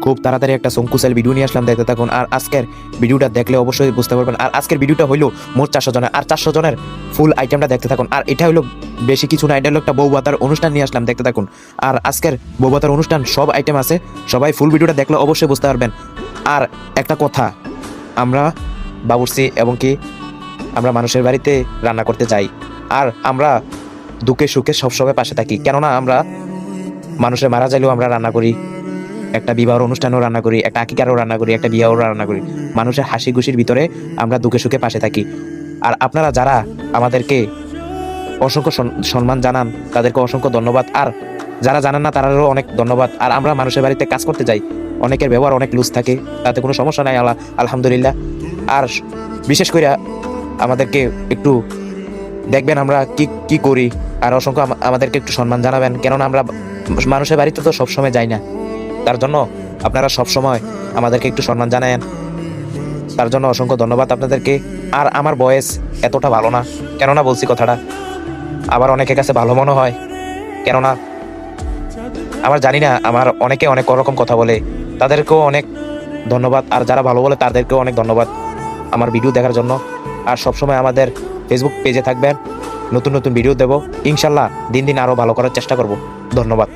খুব তাড়াতাড়ি একটা সংকুচাল ভিডিও নিয়ে আসলাম, দেখতে থাকুন। আর আজকের ভিডিওটা দেখলে অবশ্যই বুঝতে পারবেন। আর আজকের ভিডিওটা হইলো মোট 400 জনের, আর 400 জনের ফুল আইটেমটা দেখতে থাকুন। আর এটা হলো বেশি কিছু না, এটা হলো একটা বউ ভাতার অনুষ্ঠান নিয়ে আসলাম, দেখতে থাকুন। আর আজকের বউ ভাতার অনুষ্ঠান সব আইটেম আছে, সবাই ফুল ভিডিওটা দেখলে অবশ্যই বুঝতে পারবেন। আর একটা কথা, আমরা বাবুর্চি এবং কি আমরা মানুষের বাড়িতে রান্না করতে যাই, আর আমরা দুঃখে সুখে সবসময় পাশে থাকি। কেননা আমরা মানুষের মারা যাইলেও আমরা রান্না করি, একটা বিবাহ অনুষ্ঠানও রান্না করি, একটা আকিকারও রান্না করি, একটা বিয়াহও রান্না করি। মানুষের হাসি খুশির ভিতরে আমরা দুঃখে সুখে পাশে থাকি। আর আপনারা যারা আমাদেরকে অসংখ্য সম্মান জানান, তাদেরকে অসংখ্য ধন্যবাদ। আর যারা জানেন না তারারও অনেক ধন্যবাদ। আর আমরা মানুষের বাড়িতে কাজ করতে যাই, অনেকের ব্যবহার অনেক লুজ থাকে, তাতে কোনো সমস্যা নাই, আলহামদুলিল্লাহ। আর বিশেষ করে আমাদেরকে একটু দেখবেন আমরা কি কি করি, আর অসংখ্য আমাদেরকে একটু সম্মান জানাবেন। কেননা আমরা মানুষের বাড়িতে তো সবসময় যাই না, তার জন্য আপনারা সবসময় আমাদেরকে একটু সম্মান জানায়েন, তার জন্য অসংখ্য ধন্যবাদ আপনাদেরকে। আর আমার ভয়েস এতটা ভালো না, কেননা বলছি কথাটা আবার অনেকের কাছে ভালো মনে হয়, কেননা আমার জানি না, আমার অনেকে অনেক রকম কথা বলে, তাদেরকেও অনেক ধন্যবাদ। আর যারা ভালো বলে তাদেরকেও অনেক ধন্যবাদ আমার ভিডিও দেখার জন্য। আর সবসময় আমাদের ফেসবুক পেজে থাকবেন, নতুন নতুন ভিডিও দেব ইনশাল্লাহ, দিন দিন আরও ভালো করার চেষ্টা করব। ধন্যবাদ।